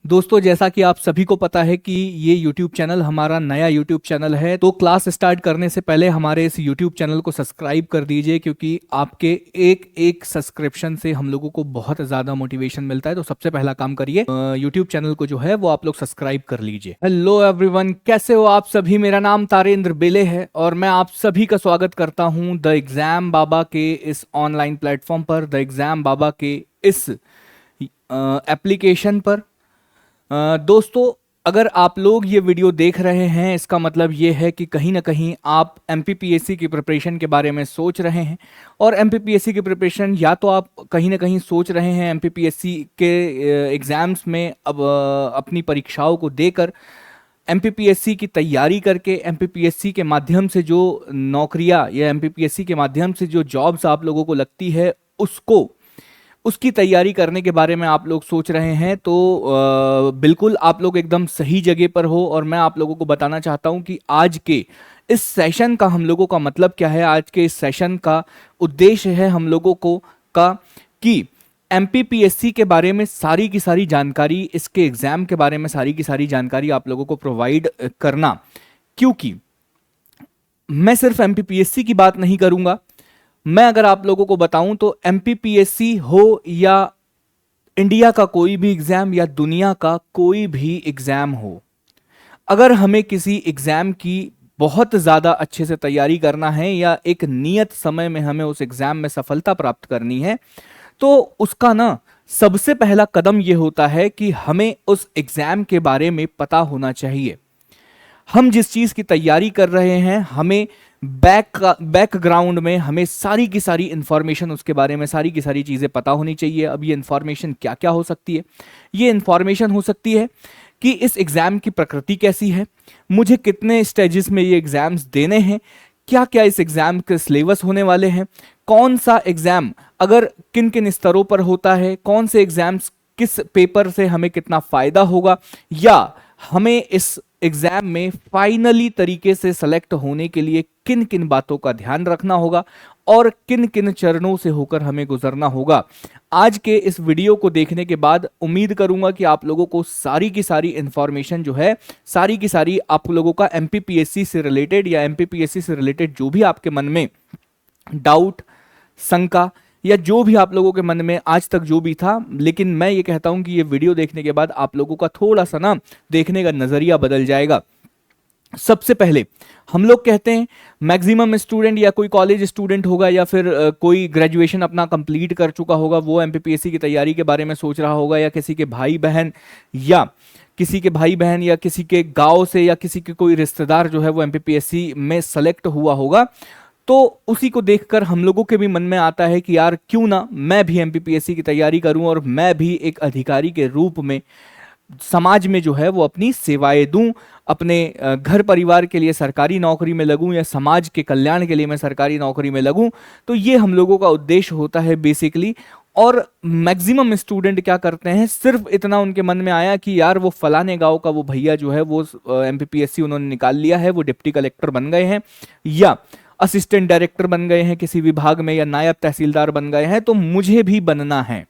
दोस्तों, जैसा कि आप सभी को पता है कि ये YouTube चैनल हमारा नया YouTube चैनल है, तो क्लास स्टार्ट करने से पहले हमारे इस YouTube चैनल को सब्सक्राइब कर दीजिए, क्योंकि आपके एक एक सब्सक्रिप्शन से हम लोगों को बहुत ज़्यादा मोटिवेशन मिलता है। तो सबसे पहला काम करिए, YouTube चैनल को जो है वो आप लोग सब्सक्राइब कर लीजिए। हेलो एवरीवन, कैसे हो आप सभी? मेरा नाम तारेंद्र बेले है और मैं आप सभी का स्वागत करता हूँ द एग्जाम बाबा के इस ऑनलाइन प्लेटफॉर्म पर, द एग्जाम बाबा के इस एप्लीकेशन पर। दोस्तों, अगर आप लोग ये वीडियो देख रहे हैं, इसका मतलब ये है कि कहीं ना कहीं आप एमपीपीएससी की प्रिपरेशन के बारे में सोच रहे हैं। और एमपीपीएससी की प्रिपरेशन, या तो आप कहीं ना कहीं सोच रहे हैं एमपीपीएससी के एग्ज़ाम्स में अब अपनी परीक्षाओं को देकर एमपीपीएससी की तैयारी करके एमपीपीएससी के माध्यम से जो नौकरियां या एमपीपीएससी के माध्यम से जो जॉब्स आप लोगों को लगती है उसकी तैयारी करने के बारे में आप लोग सोच रहे हैं। तो बिल्कुल आप लोग एकदम सही जगह पर हो। और मैं आप लोगों को बताना चाहता हूं कि आज के इस सेशन का हम लोगों का मतलब क्या है। आज के इस सेशन का उद्देश्य है हम लोगों को कि एमपीपीएससी के बारे में सारी की सारी जानकारी, इसके एग्जाम के बारे में सारी की सारी जानकारी आप लोगों को प्रोवाइड करना। क्योंकि मैं सिर्फ एमपीपीएससी की बात नहीं करूंगा, मैं अगर आप लोगों को बताऊं तो एमपीपीएससी हो या इंडिया का कोई भी एग्जाम या दुनिया का कोई भी एग्जाम हो, अगर हमें किसी एग्जाम की बहुत ज़्यादा अच्छे से तैयारी करना है या एक नियत समय में हमें उस एग्जाम में सफलता प्राप्त करनी है, तो उसका ना सबसे पहला कदम यह होता है कि हमें उस एग्जाम के बारे में पता होना चाहिए। हम जिस चीज़ की तैयारी कर रहे हैं, हमें बैकग्राउंड में हमें सारी की सारी इंफॉर्मेशन, उसके बारे में सारी की सारी चीज़ें पता होनी चाहिए। अब ये इंफॉर्मेशन क्या क्या हो सकती है? ये इंफॉर्मेशन हो सकती है कि इस एग्ज़ाम की प्रकृति कैसी है, मुझे कितने स्टेजेस में ये एग्ज़ाम्स देने हैं, क्या क्या इस एग्ज़ाम के सिलेबस होने वाले हैं, कौन सा एग्ज़ाम अगर किन किन स्तरों पर होता है, कौन से एग्ज़ाम्स किस पेपर से हमें कितना फ़ायदा होगा, या हमें इस एग्जाम में फाइनली तरीके से सेलेक्ट होने के लिए किन किन बातों का ध्यान रखना होगा और किन किन चरणों से होकर हमें गुजरना होगा। आज के इस वीडियो को देखने के बाद उम्मीद करूंगा कि आप लोगों को सारी की सारी इंफॉर्मेशन जो है, सारी की सारी आप लोगों का एमपीपीएससी से रिलेटेड या एमपीपीएससी से रिलेटेड जो भी आपके मन में डाउट, शंका या जो भी आप लोगों के मन में आज तक जो भी था, लेकिन मैं ये कहता हूं कि ये वीडियो देखने के बाद आप लोगों का थोड़ा सा ना देखने का नजरिया बदल जाएगा। सबसे पहले हम लोग कहते हैं मैक्सिमम स्टूडेंट या कोई कॉलेज स्टूडेंट होगा या फिर कोई ग्रेजुएशन अपना कंप्लीट कर चुका होगा, वो एमपीपीएससी की तैयारी के बारे में सोच रहा होगा, या किसी के भाई बहन या किसी के गांव से या किसी के कोई रिश्तेदार जो है वो एमपीपीएससी में सेलेक्ट हुआ होगा। तो उसी को देखकर हम लोगों के भी मन में आता है कि यार क्यों ना मैं भी एमपीपीएससी की तैयारी करूं और मैं भी एक अधिकारी के रूप में समाज में जो है वो अपनी सेवाएं दूं, अपने घर परिवार के लिए सरकारी नौकरी में लगूं या समाज के कल्याण के लिए मैं सरकारी नौकरी में लगूं। तो ये हम लोगों का उद्देश्य होता है बेसिकली। और मैक्सिमम स्टूडेंट क्या करते हैं, सिर्फ इतना उनके मन में आया कि यार वो फलाने गांव का वो भैया जो है वो एमपीपीएससी उन्होंने निकाल लिया है, वो डिप्टी कलेक्टर बन गए हैं या असिस्टेंट डायरेक्टर बन गए हैं किसी विभाग में या नायब तहसीलदार बन गए हैं, तो मुझे भी बनना है।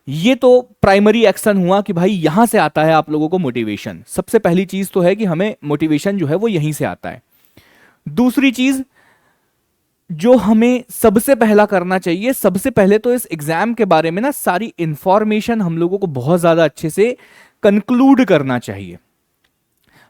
ये तो प्राइमरी एक्शन हुआ कि भाई यहां से आता है आप लोगों को मोटिवेशन। सबसे पहली चीज तो है कि हमें मोटिवेशन जो है वो यहीं से आता है। दूसरी चीज जो हमें सबसे पहला करना चाहिए, सबसे पहले तो इस एग्जाम के बारे में ना सारी इंफॉर्मेशन हम लोगों को बहुत ज्यादा अच्छे से कंक्लूड करना चाहिए।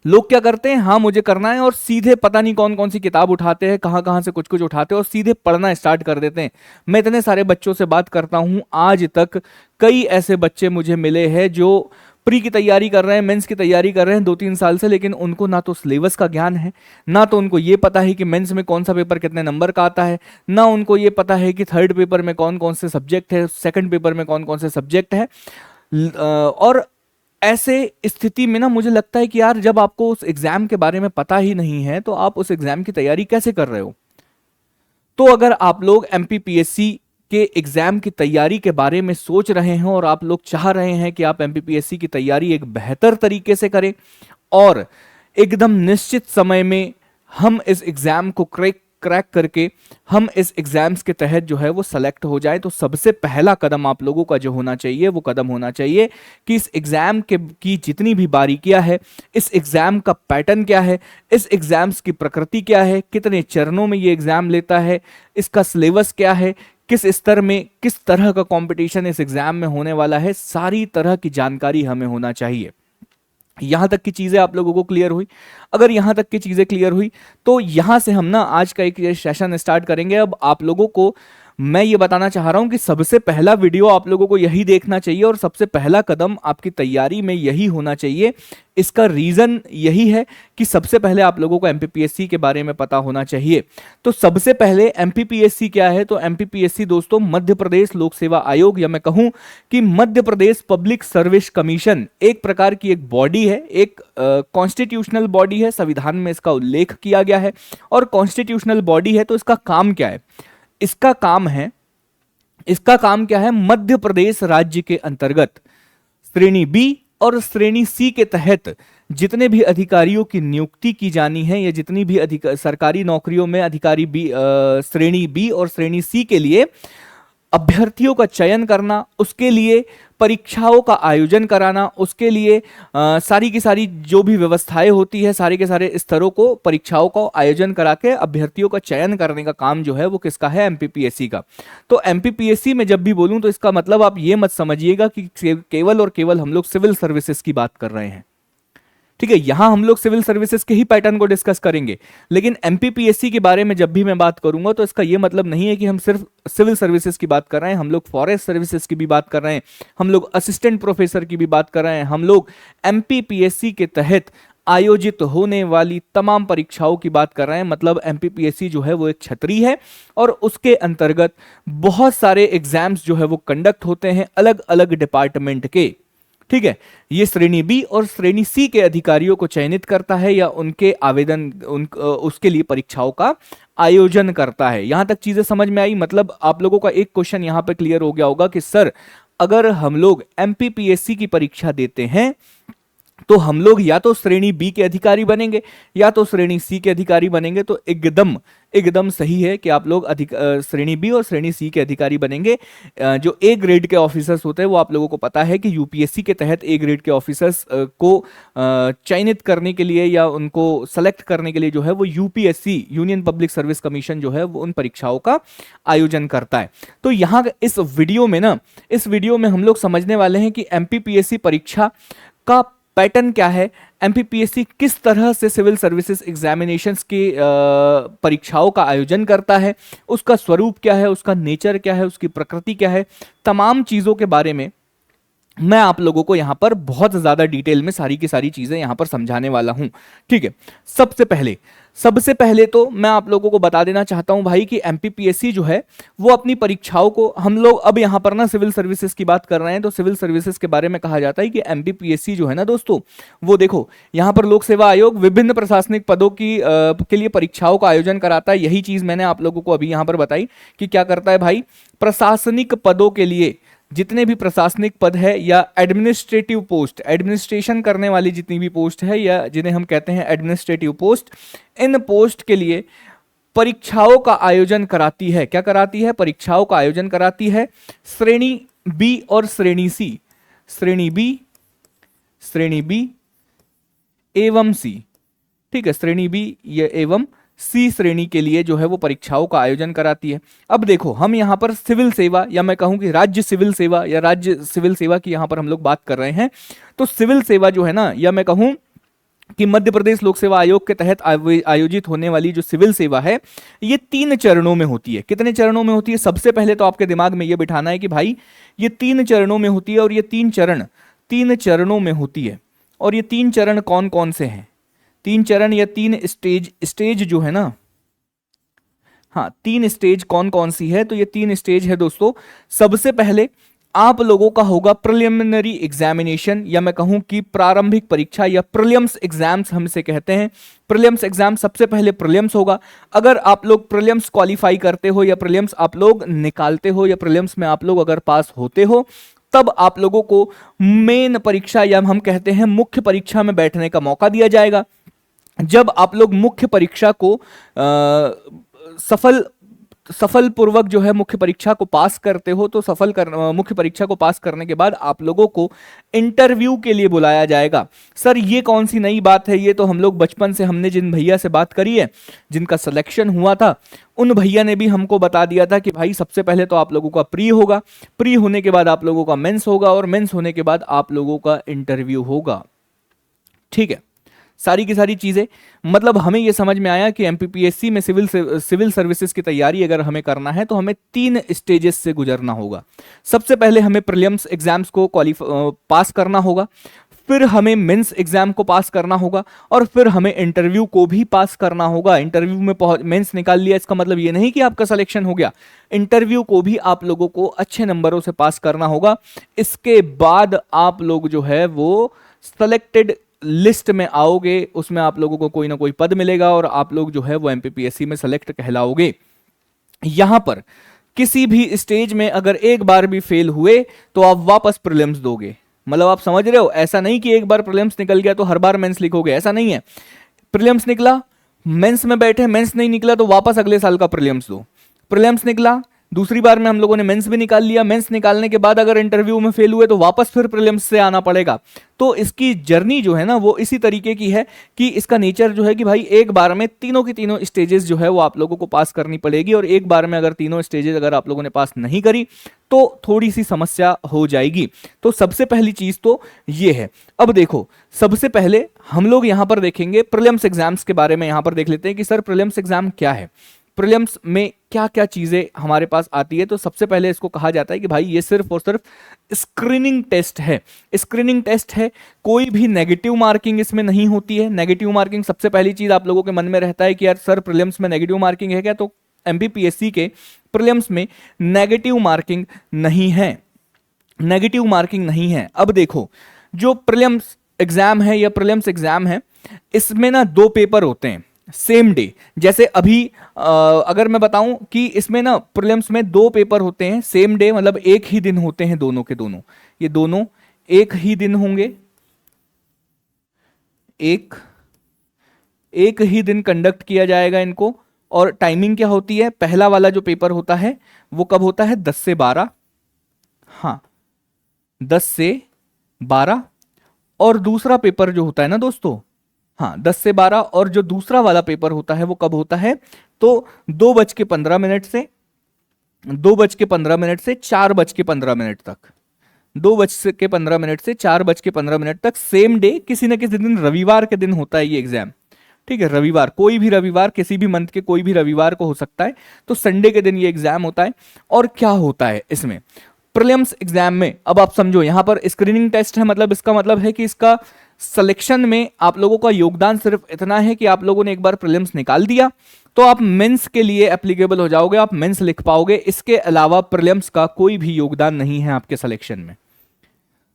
लोग क्या करते हैं, हाँ मुझे करना है, और सीधे पता नहीं कौन कौन सी किताब उठाते हैं, कहां कहां से कुछ कुछ उठाते हैं और सीधे पढ़ना स्टार्ट कर देते हैं। मैं इतने सारे बच्चों से बात करता हूं, आज तक कई ऐसे बच्चे मुझे मिले हैं जो प्री की तैयारी कर रहे हैं, मेंस की तैयारी कर रहे हैं 2-3 साल से, लेकिन उनको ना तो सिलेबस का ज्ञान है, ना तो उनको ये पता है कि मेंस में कौन सा पेपर कितने नंबर का आता है, ना उनको ये पता है कि थर्ड पेपर में कौन कौन से सब्जेक्ट है, सेकंड पेपर में कौन कौन से सब्जेक्ट है। और ऐसे स्थिति में ना मुझे लगता है कि यार जब आपको उस एग्जाम के बारे में पता ही नहीं है तो आप उस एग्जाम की तैयारी कैसे कर रहे हो। तो अगर आप लोग एमपीपीएससी के एग्जाम की तैयारी के बारे में सोच रहे हैं और आप लोग चाह रहे हैं कि आप एमपीपीएससी की तैयारी एक बेहतर तरीके से करें और एकदम निश्चित समय में हम इस एग्जाम को क्रैक क्रैक करके हम इस एग्जाम्स के तहत जो है वो सेलेक्ट हो जाए। तो सबसे पहला कदम आप लोगों का जो होना चाहिए वो कदम होना चाहिए कि इस एग्जाम के की जितनी भी बारीकियां है, इस एग्जाम का पैटर्न क्या है, इस एग्जाम्स की प्रकृति क्या है, कितने चरणों में ये एग्जाम लेता है, इसका सिलेबस क्या है, किस स्तर में किस तरह का कंपटीशन इस एग्जाम में होने वाला है, सारी तरह की जानकारी हमें होना चाहिए। यहां तक की चीजें आप लोगों को क्लियर हुई? अगर यहां तक की चीजें क्लियर हुई तो यहां से हम ना आज का एक सेशन स्टार्ट करेंगे। अब आप लोगों को मैं ये बताना चाह रहा हूं कि सबसे पहला वीडियो आप लोगों को यही देखना चाहिए और सबसे पहला कदम आपकी तैयारी में यही होना चाहिए। इसका रीजन यही है कि सबसे पहले आप लोगों को एमपीपीएससी के बारे में पता होना चाहिए। तो सबसे पहले एमपीपीएससी क्या है? तो एमपीपीएससी दोस्तों मध्य प्रदेश लोक सेवा आयोग, या मैं कहूं कि Madhya Pradesh public service commission, एक प्रकार की एक बॉडी है, एक कॉन्स्टिट्यूशनल बॉडी है, संविधान में इसका उल्लेख किया गया है। और कॉन्स्टिट्यूशनल बॉडी है तो इसका काम क्या है? इसका काम क्या है? मध्य प्रदेश राज्य के अंतर्गत श्रेणी बी और श्रेणी सी के तहत जितने भी अधिकारियों की नियुक्ति की जानी है, या जितनी भी सरकारी नौकरियों में अधिकारी बी, श्रेणी बी और श्रेणी सी के लिए अभ्यर्थियों का चयन करना, उसके लिए परीक्षाओं का आयोजन कराना, उसके लिए सारी की सारी जो भी व्यवस्थाएं होती है, सारे के सारे स्तरों को परीक्षाओं का आयोजन करा के अभ्यर्थियों का चयन करने का काम जो है वो किसका है? एमपीपीएससी का। तो एमपीपीएससी में जब भी बोलूं तो इसका मतलब आप ये मत समझिएगा कि केवल और केवल हम लोग सिविल सर्विसेज की बात कर रहे हैं। ठीक है, यहां हम लोग सिविल सर्विसेज के ही पैटर्न को डिस्कस करेंगे, लेकिन एमपीपीएससी के बारे में जब भी मैं बात करूंगा तो इसका यह मतलब नहीं है कि हम सिर्फ सिविल सर्विसेज की बात कर रहे हैं। हम लोग फॉरेस्ट सर्विसेज की भी बात कर रहे हैं, हम लोग असिस्टेंट प्रोफेसर की भी बात कर रहे हैं, हम लोग एमपीपीएससी के तहत आयोजित होने वाली तमाम परीक्षाओं की बात कर रहे हैं। मतलब एमपीपीएससी जो है वो एक छतरी है और उसके अंतर्गत बहुत सारे एग्जाम्स जो है वो कंडक्ट होते हैं अलग अलग डिपार्टमेंट के। ठीक है, ये श्रेणी बी और श्रेणी सी के अधिकारियों को चयनित करता है या उनके आवेदन उसके लिए परीक्षाओं का आयोजन करता है। यहां तक चीजें समझ में आई? मतलब आप लोगों का एक क्वेश्चन यहां पे क्लियर हो गया होगा कि सर अगर हम लोग एमपीपीएससी की परीक्षा देते हैं तो हम लोग या तो श्रेणी बी के अधिकारी बनेंगे या तो श्रेणी सी के अधिकारी बनेंगे। तो एकदम सही है कि आप लोग श्रेणी बी और श्रेणी सी के अधिकारी बनेंगे। जो ए ग्रेड के ऑफिसर्स होते हैं वो आप लोगों को पता है कि यूपीएससी के तहत ए ग्रेड के ऑफिसर्स को चयनित करने के लिए या उनको सेलेक्ट करने के लिए जो है वो UPSC, union public service commission जो है वो उन परीक्षाओं का आयोजन करता है। तो यहाँ इस वीडियो में हम लोग समझने वाले हैं कि एमपीपीएससी परीक्षा का पैटर्न क्या है, एमपीपीएससी किस तरह से सिविल सर्विसेज एग्जामिनेशंस की परीक्षाओं का आयोजन करता है, उसका स्वरूप क्या है, उसका नेचर क्या है, उसकी प्रकृति क्या है, तमाम चीजों के बारे में मैं आप लोगों को यहां पर बहुत ज्यादा डिटेल में सारी की सारी चीजें यहां पर समझाने वाला हूं। ठीक है, सबसे पहले तो मैं आप लोगों को बता देना चाहता हूं भाई कि एमपीपीएससी जो है वो अपनी परीक्षाओं को, हम लोग अब यहां पर ना सिविल सर्विसेज की बात कर रहे हैं तो सिविल सर्विसेज के बारे में कहा जाता है कि एमपीपीएससी जो है ना दोस्तों, वो देखो यहां पर लोक सेवा आयोग विभिन्न प्रशासनिक पदों की के लिए परीक्षाओं का आयोजन कराता है। यही चीज मैंने आप लोगों को अभी यहां पर बताई कि क्या करता है भाई, प्रशासनिक पदों के लिए जितने भी प्रशासनिक पद है या एडमिनिस्ट्रेटिव पोस्ट, एडमिनिस्ट्रेशन करने वाली जितनी भी पोस्ट है या जिन्हें हम कहते हैं एडमिनिस्ट्रेटिव पोस्ट, इन पोस्ट के लिए परीक्षाओं का आयोजन कराती है। क्या कराती है? परीक्षाओं का आयोजन कराती है श्रेणी बी और श्रेणी सी, श्रेणी बी एवं सी। ठीक है, श्रेणी बी एवं सी श्रेणी के लिए जो है वो परीक्षाओं का आयोजन कराती है। अब देखो हम यहां पर सिविल सेवा, या मैं कहूं कि राज्य सिविल सेवा या राज्य सिविल सेवा की यहां पर हम लोग बात कर रहे हैं। तो सिविल सेवा जो है ना, या मैं कहूं कि मध्य प्रदेश लोक सेवा आयोग के तहत आयोजित होने वाली जो सिविल सेवा है ये 3 चरणों में होती है। कितने चरणों में होती है? सबसे पहले तो आपके दिमाग में ये बिठाना है कि भाई ये 3 चरणों में होती है और ये 3 चरणों में होती है। और ये 3 चरण कौन कौन से हैं? 3 चरण या 3 स्टेज जो है ना, हाँ 3 स्टेज कौन कौन सी है? तो ये 3 स्टेज है दोस्तों। सबसे पहले आप लोगों का होगा प्रिलिमिनरी एग्जामिनेशन, या मैं कहूं कि प्रारंभिक परीक्षा या प्रीलिम्स एग्जाम्स हम इसे कहते हैं। प्रीलिम्स एग्जाम सबसे पहले प्रीलिम्स होगा। अगर आप लोग प्रीलिम्स क्वालिफाई करते हो या प्रीलिम्स आप लोग निकालते हो या प्रीलिम्स में आप लोग अगर पास होते हो, तब आप लोगों को मेन परीक्षा या हम कहते हैं मुख्य परीक्षा में बैठने का मौका दिया जाएगा। जब आप लोग मुख्य परीक्षा को सफल पूर्वक जो है मुख्य परीक्षा को पास करते हो तो मुख्य परीक्षा को पास करने के बाद आप लोगों को इंटरव्यू के लिए बुलाया जाएगा। सर ये कौन सी नई बात है, ये तो हम लोग बचपन से हमने जिन भैया से बात करी है, जिनका सिलेक्शन हुआ था, उन भैया ने भी हमको बता दिया था कि भाई सबसे पहले तो आप लोगों का प्री होगा, प्री होने के बाद आप लोगों का मेंस होगा और मेंस होने के बाद आप लोगों का इंटरव्यू होगा। ठीक है, सारी की सारी चीजें, मतलब हमें यह समझ में आया कि एमपीपीएससी में सिविल सर्विसेज की तैयारी अगर हमें करना है तो हमें 3 स्टेजेस से गुजरना होगा। सबसे पहले हमें प्रीलिम्स एग्जाम्स को पास करना होगा, फिर हमें मेंस एग्जाम को पास करना होगा और फिर हमें इंटरव्यू को भी पास करना होगा। इंटरव्यू में मेंस निकाल लिया, इसका मतलब ये नहीं कि आपका सिलेक्शन हो गया, इंटरव्यू को भी आप लोगों को अच्छे नंबरों से पास करना होगा। इसके बाद आप लोग जो है वो सिलेक्टेड लिस्ट में आओगे, उसमें आप लोगों को कोई ना कोई पद मिलेगा और आप लोग जो है वो एमपीपीएससी में सेलेक्ट कहलाओगे। यहां पर किसी भी स्टेज में अगर एक बार भी फेल हुए तो आप वापस प्रीलिम्स दोगे। मतलब आप समझ रहे हो, ऐसा नहीं कि एक बार प्रीलिम्स निकल गया तो हर बार मेंस लिखोगे, ऐसा नहीं है। प्रीलिम्स निकला, मेंस में बैठे, मेंस नहीं निकला तो वापस अगले साल का प्रीलिम्स दो। प्रीलिम्स निकला, दूसरी बार में हम लोगों ने मेंस भी निकाल लिया, मेंस निकालने के बाद अगर इंटरव्यू में फेल हुए तो वापस फिर प्रीलिम्स से आना पड़ेगा। तो इसकी जर्नी जो है ना वो इसी तरीके की है कि इसका नेचर जो है कि भाई एक बार में तीनों की तीनों स्टेजेस जो है वो आप लोगों को पास करनी पड़ेगी और एक बार में अगर तीनों स्टेजेस अगर आप लोगों ने पास नहीं करी तो थोड़ी सी समस्या हो जाएगी। तो सबसे पहली चीज तो ये है। अब देखो, सबसे पहले हम लोग यहां पर देखेंगे प्रीलिम्स एग्जाम्स के बारे में। यहां पर देख लेते हैं कि सर प्रीलिम्स एग्जाम क्या है, प्रीलिम्स में क्या क्या चीजें हमारे पास आती है। तो सबसे पहले इसको कहा जाता है कि भाई ये सिर्फ और सिर्फ स्क्रीनिंग टेस्ट है। स्क्रीनिंग टेस्ट है, कोई भी नेगेटिव मार्किंग इसमें नहीं होती है। नेगेटिव मार्किंग, सबसे पहली चीज आप लोगों के मन में रहता है कि यार सर प्रीलिम्स में नेगेटिव मार्किंग है क्या, तो एमपीपीएससी के प्रीलिम्स में नेगेटिव मार्किंग नहीं है, नेगेटिव मार्किंग नहीं है। अब देखो, जो प्रीलिम्स एग्जाम है या प्रीलिम्स एग्जाम है, इसमें ना 2 पेपर होते हैं सेम डे। जैसे अभी अगर मैं बताऊं कि इसमें ना प्रीलिम्स में 2 पेपर होते हैं सेम डे, मतलब एक ही दिन होते हैं दोनों के दोनों, ये दोनों एक ही दिन होंगे, एक ही दिन कंडक्ट किया जाएगा इनको। और टाइमिंग क्या होती है, पहला वाला जो पेपर होता है वो कब होता है, 10 से 12, हाँ 10 से 12। और दूसरा पेपर जो होता है ना दोस्तों, हाँ 10 से 12, और जो दूसरा वाला पेपर होता है वो कब होता है, तो 2:15 से 2:15 से 4:15 तक, 2:15 से 4:15 तक सेम डे, किसी न किसी दिन रविवार के दिन होता है ये एग्जाम। ठीक है, रविवार, कोई भी रविवार, किसी भी मंथ के कोई भी रविवार को हो सकता है, तो संडे के दिन ये एग्जाम होता है। और क्या होता है इसमें प्रीलिम्स एग्जाम में, अब आप समझो यहां पर स्क्रीनिंग टेस्ट है, मतलब इसका मतलब है कि इसका सिलेक्शन में आप लोगों का योगदान सिर्फ इतना है कि आप लोगों ने एक बार प्रीलिम्स निकाल दिया तो आप मेंस के लिए एप्लीकेबल हो जाओगे, आप मेंस लिख पाओगे। इसके अलावा प्रीलिम्स का कोई भी योगदान नहीं है आपके सिलेक्शन में।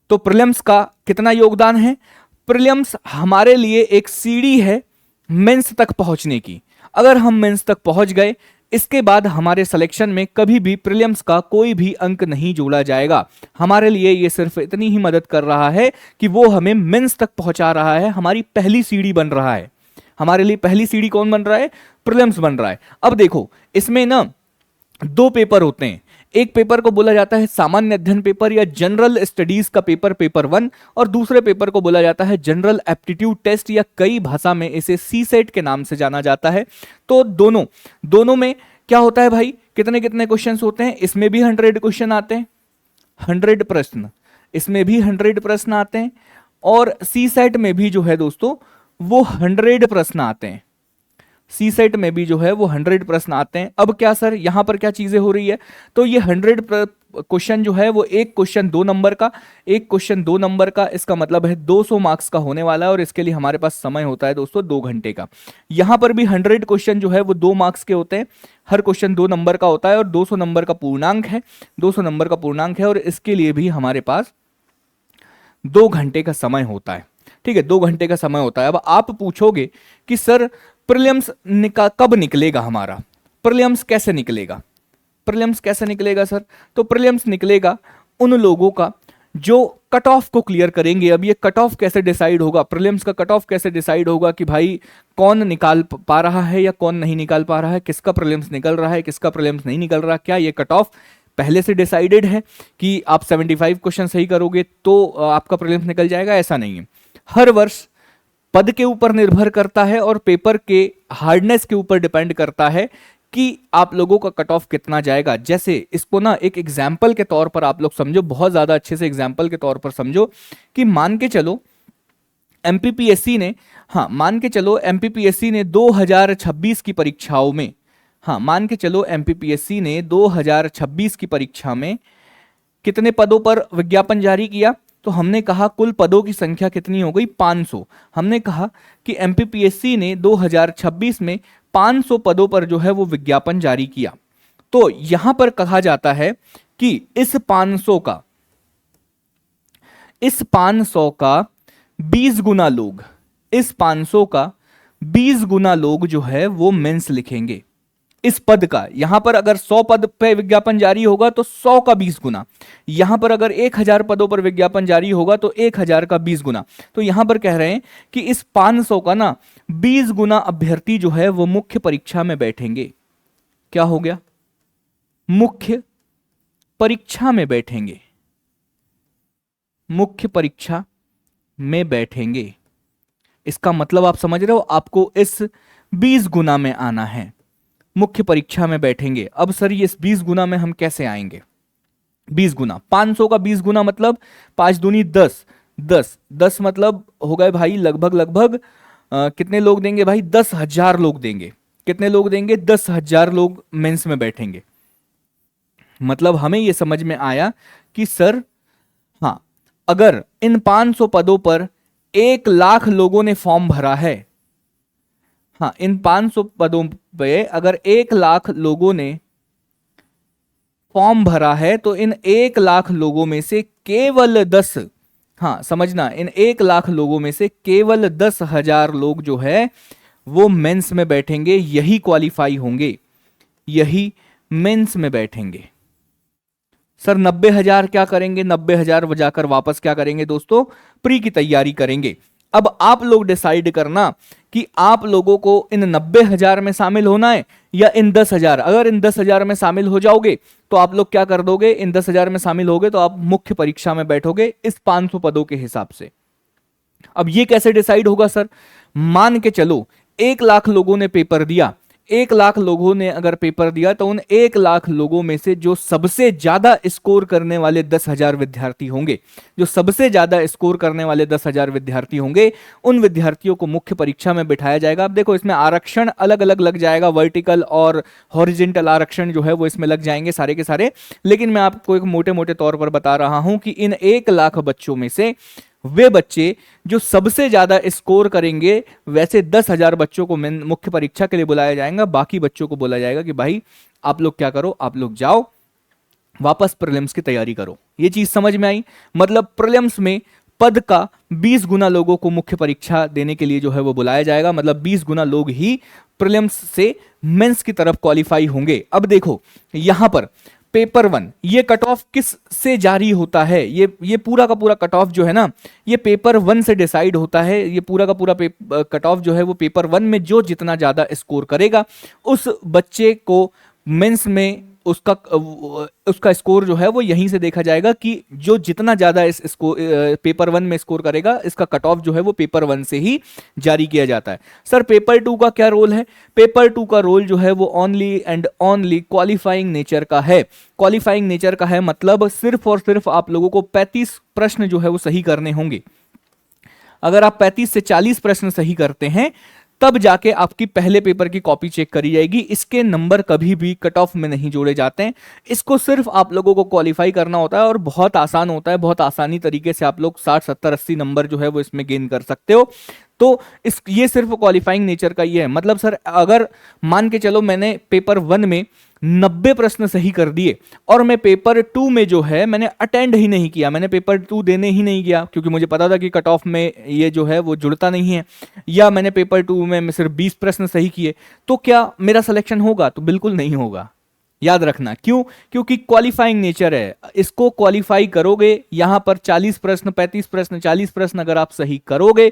तो प्रीलिम्स का कितना योगदान है, प्रीलिम्स हमारे लिए एक सीढ़ी है मेंस तक पहुंचने की। अगर हम मेंस तक पहुंच गए, इसके बाद हमारे सिलेक्शन में कभी भी प्रीलिम्स का कोई भी अंक नहीं जोड़ा जाएगा। हमारे लिए ये सिर्फ इतनी ही मदद कर रहा है कि वो हमें मेंस तक पहुंचा रहा है, हमारी पहली सीढ़ी बन रहा है। हमारे लिए पहली सीढ़ी कौन बन रहा है, प्रीलिम्स बन रहा है। अब देखो, इसमें ना 2 पेपर होते हैं। एक पेपर को बोला जाता है सामान्य अध्ययन पेपर या जनरल स्टडीज का पेपर, पेपर 1, और दूसरे पेपर को बोला जाता है जनरल एप्टीट्यूड टेस्ट, या कई भाषा में इसे सीसेट के नाम से जाना जाता है। तो दोनों में क्या होता है भाई, कितने कितने क्वेश्चंस होते हैं, इसमें भी 100 क्वेश्चन आते हैं, 100 प्रश्न, इसमें भी 100 प्रश्न आते हैं, और सीसेट में भी जो है दोस्तों वो 100 प्रश्न आते हैं। सीसेट में भी जो है वो 100 प्रश्न आते हैं। अब क्या सर यहां पर क्या चीजें हो रही है, तो ये 100 क्वेश्चन जो है वो एक क्वेश्चन 2 नंबर का, एक क्वेश्चन 2 नंबर का, इसका मतलब है 200 मार्क्स का होने वाला है। और इसके लिए हमारे पास समय होता है दोस्तों 2 घंटे का। यहां पर भी 100 क्वेश्चन जो है वो 2 मार्क्स के होते हैं, हर क्वेश्चन 2 नंबर का होता है, और 200 नंबर का पूर्णांक है, 200 नंबर का पूर्णांक है, और इसके लिए भी हमारे पास 2 घंटे का समय होता है। ठीक है, 2 घंटे का समय होता है। अब आप पूछोगे कि सर प्रीलिम्स कब निकलेगा हमारा, प्रीलिम्स कैसे निकलेगा, प्रीलिम्स कैसे निकलेगा सर, तो प्रीलिम्स निकलेगा उन लोगों का जो कट ऑफ को क्लियर करेंगे। अब ये कट ऑफ कैसे डिसाइड होगा, प्रीलिम्स का कट ऑफ कैसे डिसाइड होगा कि भाई कौन निकाल पा रहा है या कौन नहीं निकाल पा रहा है, किसका प्रीलिम्स निकल रहा है किसका प्रीलिम्स नहीं निकल रहा, क्या ये कट ऑफ पहले से डिसाइडेड है कि आप 75 क्वेश्चन सही करोगे तो आपका प्रीलिम्स निकल जाएगा? ऐसा नहीं है। हर वर्ष पद के ऊपर निर्भर करता है और पेपर के हार्डनेस के ऊपर डिपेंड करता है कि आप लोगों का कट ऑफ कितना जाएगा। जैसे इसको ना एक एग्जाम्पल के तौर पर आप लोग समझो, बहुत ज्यादा अच्छे से एग्जाम्पल के तौर पर समझो कि मान के चलो एमपीपीएससी ने, हाँ मान के चलो एमपीपीएससी ने 2026 की परीक्षाओं में, हाँ मान के चलो एमपीपीएससी ने 2026 की परीक्षा में कितने पदों पर विज्ञापन जारी किया? तो हमने कहा कुल पदों की संख्या कितनी हो गई? 500। हमने कहा कि एमपीपीएससी ने 2026 में 500 पदों पर जो है वो विज्ञापन जारी किया। तो यहां पर कहा जाता है कि इस 500 का 20 गुना लोग, इस 500 का 20 गुना लोग जो है वो मेंस लिखेंगे इस पद का। यहां पर अगर 100 पद पे विज्ञापन जारी होगा तो 100 का 20 गुना, यहां पर अगर 1000 पदों पर विज्ञापन जारी होगा तो 1000 का 20 गुना। तो यहां पर कह रहे हैं कि इस 500 का ना 20 गुना अभ्यर्थी जो है वो मुख्य परीक्षा में बैठेंगे। क्या हो गया? मुख्य परीक्षा में बैठेंगे, मुख्य परीक्षा में बैठेंगे। इसका मतलब आप समझ रहे हो, आपको इस 20 गुना में आना है, मुख्य परीक्षा में बैठेंगे। अब सर ये इस 20 गुना में हम कैसे आएंगे? 20 गुना, 500 का 20 गुना मतलब 5 दूनी 10, 10 मतलब हो गए भाई लगभग कितने लोग देंगे भाई? 10,000 लोग देंगे। कितने लोग देंगे? 10,000 लोग मेंस में बैठेंगे। मतलब हमें यह समझ में आया कि सर हाँ, अगर इन 500 पदों पर 1 लाख लोगों ने फॉर्म भरा है, हाँ इन 500 पदों पे अगर 1 लाख लोगों ने फॉर्म भरा है तो इन 1 लाख लोगों में से केवल 10, हाँ समझना, इन 1 लाख लोगों में से केवल 10,000 लोग जो है वो मेंस में बैठेंगे, यही क्वालिफाई होंगे, यही मेंस में बैठेंगे। सर 90,000 क्या करेंगे? 90,000 जाकर वापस क्या करेंगे दोस्तों? प्री की तैयारी करेंगे। अब आप लोग डिसाइड करना कि आप लोगों को इन 90,000 में शामिल होना है या इन 10,000। अगर इन 10,000 में शामिल हो जाओगे तो आप लोग क्या कर दोगे? इन 10,000 में शामिल होगे तो आप मुख्य परीक्षा में बैठोगे इस 500 पदों के हिसाब से। अब ये कैसे डिसाइड होगा सर? मान के चलो 1 लाख लोगों ने पेपर दिया, 1 लाख लोगों ने अगर पेपर दिया तो उन 1 लाख लोगों में से जो सबसे ज्यादा स्कोर करने वाले 10,000 विद्यार्थी होंगे, जो सबसे ज्यादा स्कोर करने वाले 10,000 विद्यार्थी होंगे, उन विद्यार्थियों को मुख्य परीक्षा में बिठाया जाएगा। अब देखो इसमें आरक्षण अलग अलग लग जाएगा, वर्टिकल और हॉरिजेंटल आरक्षण जो है वो इसमें लग जाएंगे सारे के सारे, लेकिन मैं आपको एक मोटे मोटे तौर पर बता रहा हूं कि इन 1 लाख बच्चों में से वे बच्चे जो सबसे ज्यादा स्कोर करेंगे, वैसे 10,000 बच्चों को मुख्य परीक्षा के लिए बुलाया जाएगा। बाकी बच्चों को बोला जाएगा कि भाई आप लोग क्या करो, आप लोग जाओ वापस प्रीलिम्स की तैयारी करो। ये चीज समझ में आई? मतलब प्रीलिम्स में पद का 20 गुना लोगों को मुख्य परीक्षा देने के लिए जो है वो बुलाया जाएगा। मतलब 20 गुना लोग ही प्रीलिम्स से मेंस की तरफ क्वालिफाई होंगे। अब देखो यहां पर पेपर 1, ये कट ऑफ किस से जारी होता है? ये पूरा का पूरा कट ऑफ जो है ना, ये पेपर 1 से डिसाइड होता है। ये पूरा का पूरा कट ऑफ जो है वो पेपर 1 में जो जितना ज्यादा स्कोर करेगा उस बच्चे को मेंस में उसका स्कोर जो है वो यहीं से देखा जाएगा कि जो जितना ज्यादा इस स्कोर पेपर 1 में स्कोर करेगा, इसका कट ऑफ जो है वो पेपर 1 से ही जारी किया जाता है। सर पेपर 2 का क्या रोल है? पेपर 2 का रोल जो है वो only and only qualifying nature का है। क्वालिफाइंग नेचर का है मतलब सिर्फ और सिर्फ आप लोगों को 35 प्रश्न जो है वो सही करने होंगे। अगर आप 35 से 40 प्रश्न सही करते हैं तब जाके आपकी पहले पेपर की कॉपी चेक करी जाएगी। इसके नंबर कभी भी कट ऑफ में नहीं जोड़े जाते हैं। इसको सिर्फ आप लोगों को क्वालिफाई करना होता है और बहुत आसान होता है। बहुत आसानी तरीके से आप लोग 60, 70, 80 नंबर जो है वो इसमें गेन कर सकते हो। तो ये सिर्फ क्वालिफाइंग नेचर का ही है। मतलब सर अगर मान के चलो मैंने पेपर 1 में 90 प्रश्न सही कर दिए और मैं पेपर 2 में जो है मैंने अटेंड ही नहीं किया, मैंने पेपर 2 देने ही नहीं गया क्योंकि मुझे पता था कि कट ऑफ में ये जो है वो जुड़ता नहीं है, या मैंने पेपर 2 में सिर्फ 20 प्रश्न सही किए, तो क्या मेरा सिलेक्शन होगा? तो बिल्कुल नहीं होगा। याद रखना क्यों, क्योंकि क्वालिफाइंग नेचर है, इसको क्वालिफाई करोगे, यहां पर 40 प्रश्न 35 प्रश्न 40 प्रश्न अगर आप सही करोगे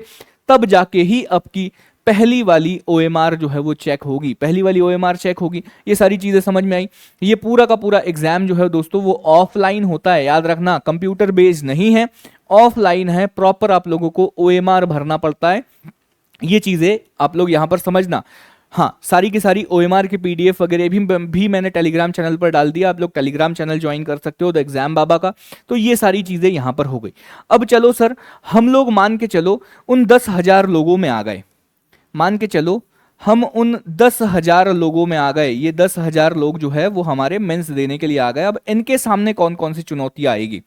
तब जाके ही आपकी पहली वाली ओएमआर जो है वो चेक होगी, पहली वाली ओएमआर चेक होगी। ये सारी चीजें समझ में आई। ये पूरा का पूरा एग्जाम जो है दोस्तों वो ऑफलाइन होता है, याद रखना, कंप्यूटर बेस्ड नहीं है, ऑफलाइन है, प्रॉपर आप लोगों को ओएमआर भरना पड़ता है। ये चीजें आप लोग यहां पर समझना। हाँ, सारी की सारी ओएमआर की पीडीएफ वगैरह भी मैंने टेलीग्राम चैनल पर डाल दिया, आप लोग टेलीग्राम चैनल ज्वाइन कर सकते हो द एग्जाम बाबा का। तो ये सारी चीजें यहां पर हो गई। अब चलो सर, हम लोग मान के चलो उन 10,000 लोगों में आ गए, मान के चलो हम उन 10,000 लोगों में आ गए, ये 10,000 लोग जो है वो हमारे मेंस देने के लिए आ गए। अब इनके सामने कौन कौन सी चुनौतियां आएगी,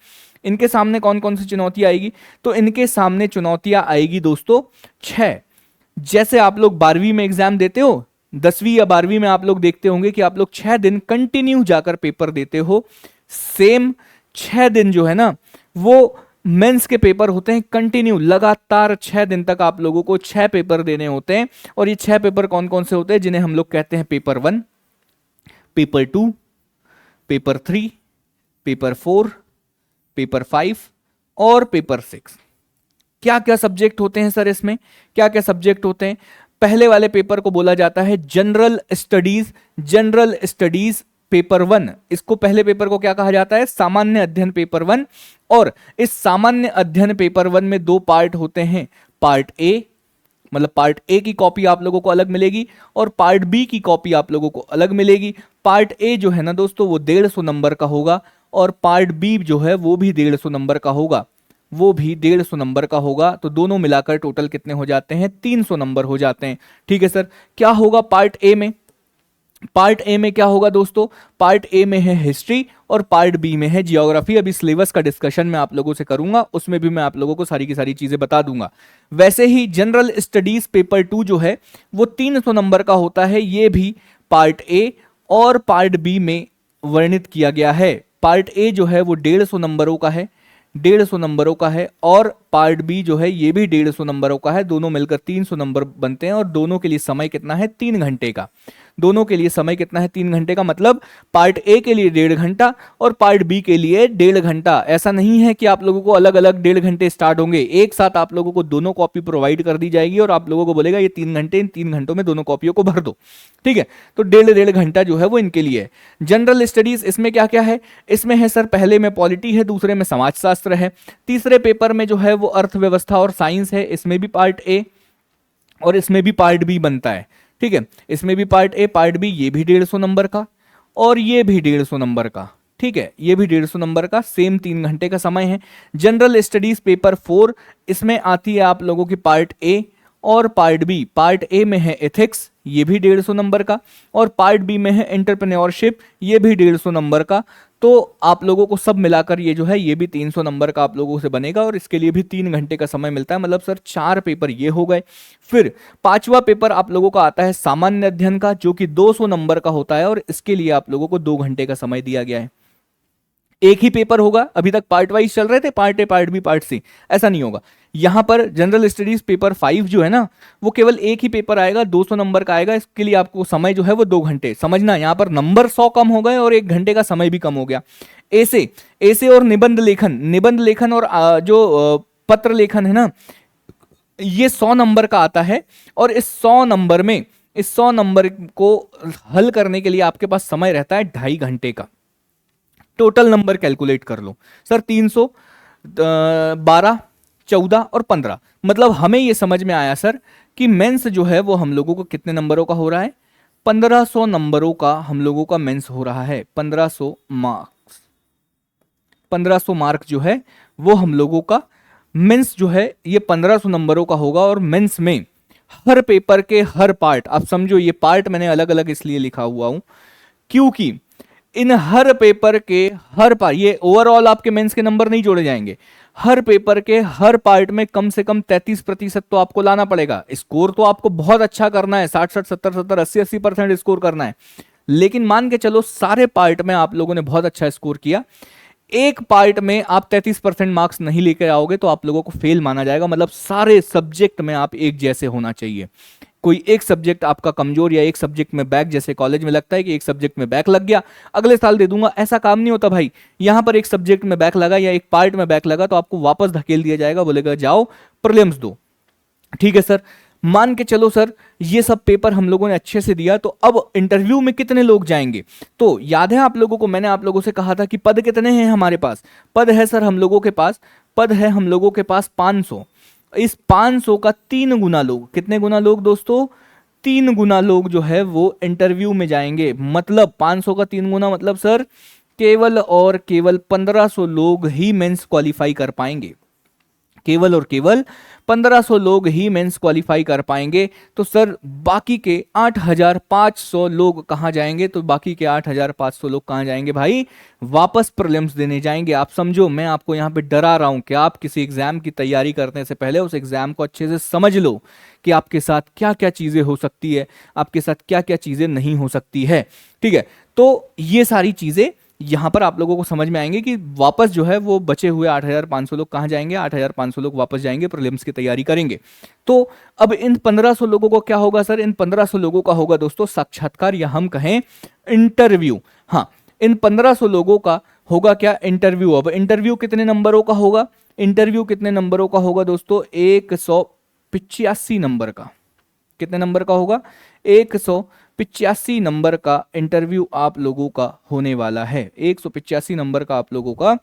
इनके सामने कौन कौन सी चुनौतियां आएगी, तो इनके सामने चुनौतियां आएगी दोस्तों 6। जैसे आप लोग 12वीं में एग्जाम देते हो, 10वीं या 12वीं में आप लोग देखते होंगे कि आप लोग 6 दिन कंटिन्यू जाकर पेपर देते हो, सेम 6 दिन जो है ना वो मेंस के पेपर होते हैं कंटिन्यू, लगातार 6 दिन तक आप लोगों को 6 पेपर देने होते हैं। और ये 6 पेपर कौन कौन से होते हैं, जिन्हें हम लोग कहते हैं paper 1, paper 2, paper 3, paper 4, paper 5 और पेपर 6। क्या क्या सब्जेक्ट होते हैं सर इसमें, क्या क्या सब्जेक्ट होते हैं। पहले वाले पेपर को बोला जाता है general studies, general studies paper 1, इसको पहले पेपर को क्या कहा जाता है, सामान्य अध्ययन पेपर 1। और इस सामान्य अध्ययन पेपर 1 में 2 पार्ट होते हैं, पार्ट ए, मतलब पार्ट ए की कॉपी आप लोगों को अलग मिलेगी और पार्ट बी की कॉपी आप लोगों को अलग मिलेगी। पार्ट ए जो है ना दोस्तों वो 150 नंबर का होगा और पार्ट बी जो है वो भी 150 नंबर का होगा, वो भी 150 नंबर का होगा। तो दोनों मिलाकर टोटल कितने हो जाते हैं, 300 नंबर हो जाते हैं। ठीक है सर, क्या होगा पार्ट ए में, पार्ट ए में क्या होगा दोस्तों, पार्ट ए में है हिस्ट्री और पार्ट बी में है जियोग्राफी। अभी सिलेबस का डिस्कशन मैं आप लोगों से करूंगा, उसमें भी मैं आप लोगों को सारी की सारी चीजें बता दूंगा। वैसे ही जनरल स्टडीज पेपर 2 जो है वो 300 नंबर का होता है, ये भी पार्ट ए और पार्ट बी में वर्णित किया गया है। पार्ट ए जो है वो 150 नंबरों का है, 150 नंबरों का है, और पार्ट बी जो है ये भी 150 नंबरों का है। दोनों मिलकर 300 नंबर बनते हैं और दोनों के लिए समय कितना है, 3 घंटे का। दोनों के लिए समय कितना है, 3 घंटे का। मतलब पार्ट ए के लिए 1.5 घंटा और पार्ट बी के लिए 1.5 घंटा। ऐसा नहीं है कि आप लोगों को अलग अलग 1.5 घंटे स्टार्ट होंगे, एक साथ आप लोगों को दोनों कॉपी प्रोवाइड कर दी जाएगी और आप लोगों को बोलेगा ये 3 घंटे, इन 3 घंटों में दोनों कॉपियों को भर दो। ठीक है, तो 1.5 घंटा जो है वो इनके लिए है। जनरल स्टडीज इसमें क्या क्या है, इसमें है सर पहले में पॉलिटी है, दूसरे में समाजशास्त्र है, तीसरे पेपर में जो है वो अर्थव्यवस्था और साइंस है, इसमें भी पार्ट ए और इसमें भी पार्ट बी बनता है। ठीक है, इसमें भी पार्ट ए पार्ट बी, ये भी 150 नंबर का और ये भी 150 नंबर का। ठीक है, ये भी 150 नंबर का, सेम 3 घंटे का समय है। जनरल स्टडीज पेपर 4, इसमें आती है आप लोगों की पार्ट ए और पार्ट बी। पार्ट ए में है एथिक्स, ये भी 150 नंबर का, और पार्ट बी में है एंटरप्रेन्योरशिप, ये भी 150 नंबर का। तो आप लोगों को सब मिलाकर ये जो है ये भी 300 नंबर का आप लोगों से बनेगा और इसके लिए भी 3 घंटे का समय मिलता है। मतलब सर 4 पेपर ये हो गए। फिर 5वां पेपर आप लोगों का आता है सामान्य अध्ययन का, जो कि 200 नंबर का होता है और इसके लिए आप लोगों को 2 घंटे का समय दिया गया है। एक ही पेपर होगा, अभी तक पार्ट वाइज चल रहे थे, part A part B part C, ऐसा नहीं होगा। यहां पर जनरल स्टडीज पेपर 5 जो है ना वो केवल एक ही पेपर आएगा, 200 नंबर का आएगा। इसके लिए आपको समय जो है वो 2 घंटे। समझना, यहां पर नंबर 100 कम हो गए और 1 घंटे का समय भी कम हो गया। ऐसे ऐसे और निबंध लेखन, निबंध लेखन और जो पत्र लेखन है ना, ये 100 नंबर का आता है और इस 100 नंबर में, इस 100 नंबर को हल करने के लिए आपके पास समय रहता है 2.5 घंटे का। टोटल नंबर कैलकुलेट कर लो सर, 300, 12, 14 और 15। मतलब हमें यह समझ में आया सर कि मेंस जो है वो हम लोगों को कितने नंबरों का हो रहा है, 1500 नंबरों का हम लोगों का मेंस हो रहा है। 1500 मार्क्स, 1500 मार्क जो है वो हम लोगों का मेंस जो है ये 1500 नंबरों का होगा। और मेंस में हर पेपर के हर पार्ट, आप समझो ये पार्ट मैंने अलग अलग इसलिए लिखा हुआ हूं क्योंकि इन हर पेपर के हर पार्ट, ये ओवरऑल आपके मेंस के नंबर नहीं जोड़े जाएंगे, हर पेपर के हर पार्ट में कम से कम 33% तो आपको लाना पड़ेगा। स्कोर तो आपको बहुत अच्छा करना है, 60 60 70 70 80 80% स्कोर करना है। लेकिन मान के चलो सारे पार्ट में आप लोगों ने बहुत अच्छा स्कोर किया, एक पार्ट में आप 33% मार्क्स नहीं लेकर आओगे तो आप लोगों को फेल माना जाएगा। मतलब सारे सब्जेक्ट में आप एक जैसे होना चाहिए। कोई एक सब्जेक्ट आपका कमजोर या एक सब्जेक्ट में बैक, जैसे कॉलेज में लगता है कि एक सब्जेक्ट में बैक लग गया अगले साल दे दूंगा, ऐसा काम नहीं होता भाई। यहां पर एक सब्जेक्ट में बैक लगा या एक पार्ट में बैक लगा तो आपको वापस धकेल दिया जाएगा, बोलेगा जाओ प्रीलिम्स दो। ठीक है सर, मान के चलो सर ये सब पेपर हम लोगों ने अच्छे से दिया, तो अब इंटरव्यू में कितने लोग जाएंगे? तो याद है आप लोगों को, मैंने आप लोगों से कहा था कि पद कितने हैं हमारे पास? पद है सर हम लोगों के पास, पद है हम लोगों के पास 500। इस 500 का 3 गुना लोग, कितने गुना लोग दोस्तों? 3 गुना लोग जो है वो इंटरव्यू में जाएंगे। मतलब 500 का 3 गुना मतलब सर केवल और केवल 1500 लोग ही मेंस क्वालिफाई कर पाएंगे। केवल और केवल 1500 लोग ही मेंस क्वालिफाई कर पाएंगे। तो सर बाकी के 8500 लोग कहां जाएंगे? तो बाकी के 8500 लोग कहां जाएंगे भाई? वापस प्रीलिम्स देने जाएंगे। आप समझो, मैं आपको यहां पे डरा रहा हूं कि आप किसी एग्जाम की तैयारी करने से पहले उस एग्जाम को अच्छे से समझ लो कि आपके साथ क्या क्या चीजें हो सकती है, आपके साथ क्या क्या चीजें नहीं हो सकती है। ठीक है, तो ये सारी चीजें यहां पर आप लोगों को समझ में आएंगे कि वापस जो है वो बचे हुए 8500 लोग कहां जाएंगे? 8500 लोग वापस जाएंगे, प्रीलिम्स की तैयारी करेंगे। तो अब इन 1500 लोगों को क्या होगा सर? इन 1500 लोगों का होगा दोस्तों साक्षात्कार, या हम कहें इंटरव्यू। हाँ, इन 1500 लोगों का होगा क्या? इंटरव्यू। अब इंटरव्यू कितने नंबरों का होगा? इंटरव्यू कितने नंबरों का होगा दोस्तों? 185 नंबर का। कितने नंबर का होगा? 185 नंबर का इंटरव्यू आप लोगों का होने वाला है। 185 नंबर का आप लोगों का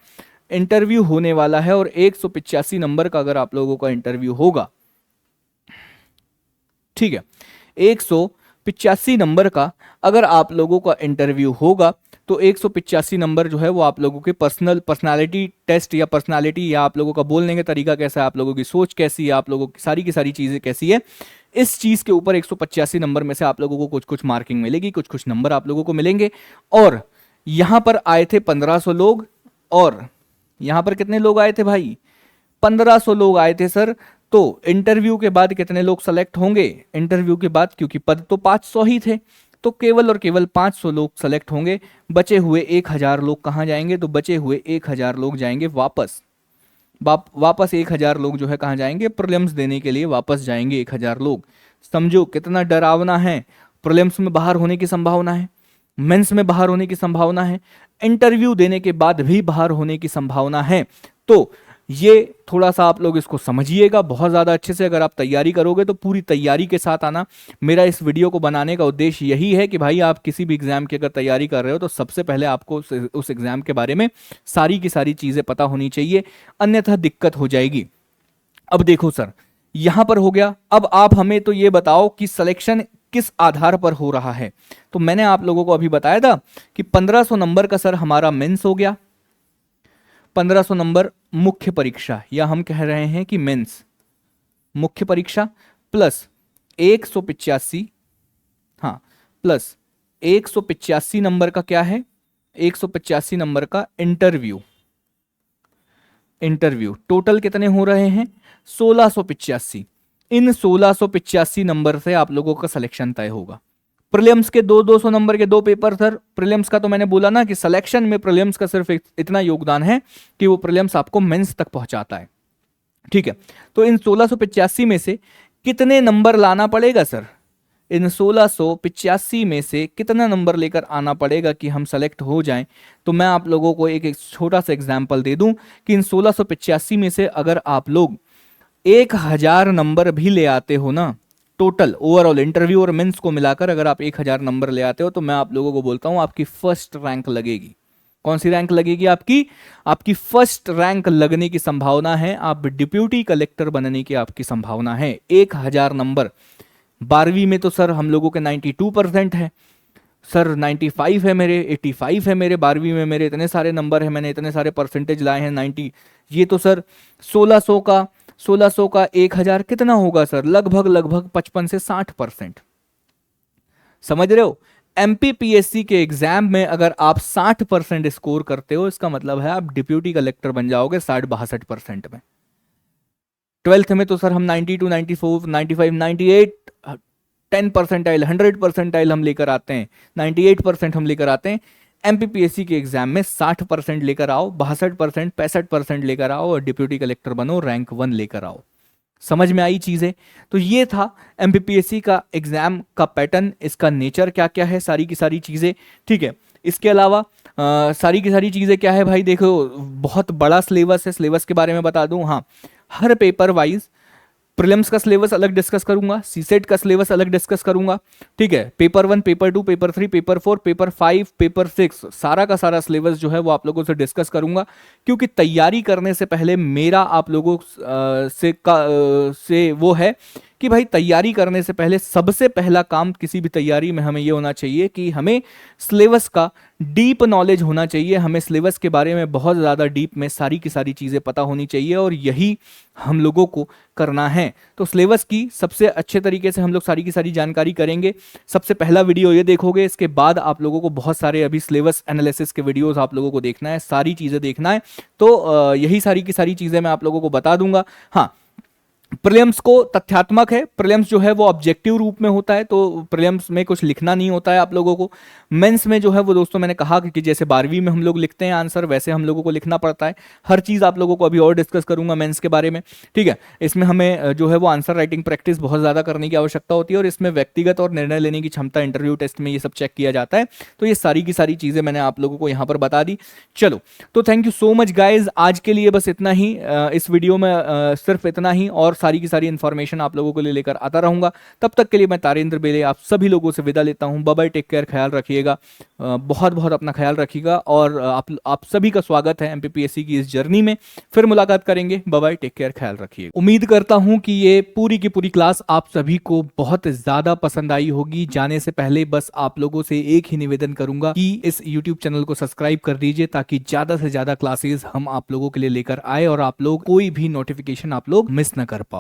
इंटरव्यू होने वाला है। और 185 नंबर का अगर आप लोगों का इंटरव्यू होगा, ठीक है, 185 नंबर का अगर आप लोगों का इंटरव्यू होगा तो 185 नंबर जो है वो आप लोगों के पर्सनालिटी टेस्ट या पर्सनालिटी या आप लोगों का बोलने का तरीका कैसा है, आप लोगों की सोच कैसी है, आप लोगों की सारी चीजें कैसी है, इस चीज के ऊपर 185 नंबर में से आप लोगों को कुछ कुछ मार्किंग मिलेगी, कुछ कुछ नंबर आप लोगों को मिलेंगे। और यहां पर आए थे 1500 लोग, और यहां पर कितने लोग आए थे भाई? 1500 लोग आए थे सर। तो इंटरव्यू के बाद कितने लोग सेलेक्ट होंगे? इंटरव्यू के बाद, क्योंकि पद तो 500 ही थे, तो केवल और केवल 500 लोग सेलेक्ट होंगे। बचे हुए 1000 लोग कहां जाएंगे? तो बचे हुए 1000 लोग जाएंगे वापस। वापस 1000 लोग जो है कहां जाएंगे? प्रीलिम्स देने के लिए वापस जाएंगे 1000 लोग। समझो कितना डरावना है। प्रीलिम्स में बाहर होने की संभावना है, मेंस में बाहर होने की संभावना है, इंटरव्यू देने के बाद भी बाहर होने की संभावना है। तो ये थोड़ा सा आप लोग इसको समझिएगा बहुत ज़्यादा अच्छे से। अगर आप तैयारी करोगे तो पूरी तैयारी के साथ आना। मेरा इस वीडियो को बनाने का उद्देश्य यही है कि भाई आप किसी भी एग्जाम की अगर तैयारी कर रहे हो तो सबसे पहले आपको उस एग्जाम के बारे में सारी की सारी चीज़ें पता होनी चाहिए, अन्यथा दिक्कत हो जाएगी। अब देखो सर, यहां पर हो गया। अब आप हमें तो ये बताओ कि सिलेक्शन किस आधार पर हो रहा है? तो मैंने आप लोगों को अभी बताया था कि 1500 नंबर का सर हमारा मेंस हो गया, 1500 नंबर मुख्य परीक्षा, या हम कह रहे हैं कि मेंस मुख्य परीक्षा, प्लस 185, हाँ, प्लस 185 नंबर का क्या है? 185 नंबर का इंटरव्यू। इंटरव्यू टोटल कितने हो रहे हैं? 1685। इन 1685 नंबर से आप लोगों का सिलेक्शन तय होगा। प्रीलिम्स के 200 नंबर के 2 पेपर सर। प्रीलिम्स का तो मैंने बोला ना कि सिलेक्शन में प्रीलिम्स का सिर्फ इतना योगदान है कि वो प्रीलिम्स आपको मेंस तक पहुंचाता है। ठीक है, तो इन 1685 में से कितने नंबर लाना पड़ेगा सर? इन 1685 में से कितना नंबर लेकर आना पड़ेगा कि हम सेलेक्ट हो जाएं? तो मैं आप लोगों को एक छोटा सा एग्जांपल दे दूं कि इन 1685 में से अगर आप लोग 1000 नंबर भी ले आते हो ना, टोटल ओवरऑल इंटरव्यू और मेंस को मिलाकर अगर आप 1000 नंबर ले आते हो तो मैं आप लोगों को बोलता हूं आपकी फर्स्ट रैंक लगेगी। कौन सी रैंक लगेगी आपकी? आपकी फर्स्ट रैंक लगने की संभावना है। आप डिप्यूटी कलेक्टर बनने की आपकी संभावना है। 1000 नंबर। 12वीं में तो सर हम लोगों के 92% है सर, 95 है मेरे, 85 है मेरे। 12वीं में मेरे इतने सारे नंबर है, मैंने इतने सारे परसेंटेज लाए हैं 90। ये तो सर 1600 का 1000 कितना होगा सर? लगभग 55 से 60%। समझ रहे हो? एमपीपीएससी के एग्जाम में अगर आप 60% स्कोर करते हो, इसका मतलब है आप डिप्यूटी कलेक्टर बन जाओगे 60-62% में। 12th में तो सर हम 92, 94, 95, 98, 10 परसेंटाइल, 100 परसेंटाइल हम लेकर आते हैं, 98% हम लेकर आते हैं। एमपीपीएससी के एग्जाम में 60% लेकर आओ, 62%, 65% लेकर आओ और डिप्यूटी कलेक्टर बनो, रैंक 1 लेकर आओ। समझ में आई चीजें? तो ये था एमपीपीएससी का एग्जाम का पैटर्न, इसका नेचर क्या क्या है, सारी की सारी चीजें। ठीक है, इसके अलावा सारी की सारी चीजें क्या है भाई, देखो बहुत बड़ा सिलेबस है। सिलेबस के बारे में बता दूं, हाँ, हर पेपर वाइज प्रीलिम्स का सिलेबस अलग डिस्कस करूंगा, सीसेट का सिलेबस अलग डिस्कस करूंगा। ठीक है, paper 1, paper 2, paper 3, paper 4, paper 5, paper 6, सारा का सारा सिलेबस जो है वो आप लोगों से डिस्कस करूंगा, क्योंकि तैयारी करने से पहले मेरा आप लोगों से वो है कि भाई तैयारी करने से पहले सबसे पहला काम किसी भी तैयारी में हमें ये होना चाहिए कि हमें सिलेबस का डीप नॉलेज होना चाहिए। हमें सिलेबस के बारे में बहुत ज़्यादा डीप में सारी की सारी चीज़ें पता होनी चाहिए, और यही हम लोगों को करना है। तो सिलेबस की सबसे अच्छे तरीके से हम लोग सारी की सारी जानकारी करेंगे। सबसे पहला वीडियो ये देखोगे, इसके बाद आप लोगों को बहुत सारे अभी सिलेबस एनालिसिस के वीडियोस आप लोगों को देखना है, सारी चीज़ें देखना है। तो यही सारी की सारी चीज़ें मैं आप लोगों को बता दूंगा। हाँ, प्रीलिम्स को तथ्यात्मक है, प्रीलिम्स जो है वो ऑब्जेक्टिव रूप में होता है, तो प्रीलिम्स में कुछ लिखना नहीं होता है आप लोगों को। मेंस में जो है वो दोस्तों मैंने कहा कि जैसे 12वीं में हम लोग लिखते हैं आंसर, वैसे हम लोगों को लिखना पड़ता है। हर चीज़ आप लोगों को अभी और डिस्कस करूंगा मेंस के बारे में। ठीक है, इसमें हमें जो है वो आंसर राइटिंग प्रैक्टिस बहुत ज़्यादा करने की आवश्यकता होती है, और इसमें व्यक्तिगत और निर्णय लेने की क्षमता इंटरव्यू टेस्ट में ये सब चेक किया जाता है। तो ये सारी की सारी चीज़ें मैंने आप लोगों को यहाँ पर बता दी। चलो, तो thank you so much guys, आज के लिए बस इतना ही। इस वीडियो में सिर्फ इतना ही, और सारी की सारी इन्फॉर्मेशन आप लोगों के लिए लेकर आता रहूंगा। तब तक के लिए मैं तारेंद्र बेले आप सभी लोगों से विदा लेता हूं। बाय बाय, टेक केयर, ख्याल रखिएगा, बहुत बहुत अपना ख्याल रखिएगा, और आप सभी का स्वागत है एमपीपीएससी की इस जर्नी में। फिर मुलाकात करेंगे। बाय बाय, टेक केयर, ख्याल रखिएगा। उम्मीद करता हूं कि ये पूरी की पूरी क्लास आप सभी को बहुत ज्यादा पसंद आई होगी। जाने से पहले बस आप लोगों से एक ही निवेदन करूंगा कि इस यूट्यूब चैनल को सब्सक्राइब कर दीजिए, ताकि ज्यादा से ज्यादा क्लासेस हम आप लोगों के लिए लेकर आए, और आप लोग कोई भी नोटिफिकेशन आप लोग मिस न कर पाए।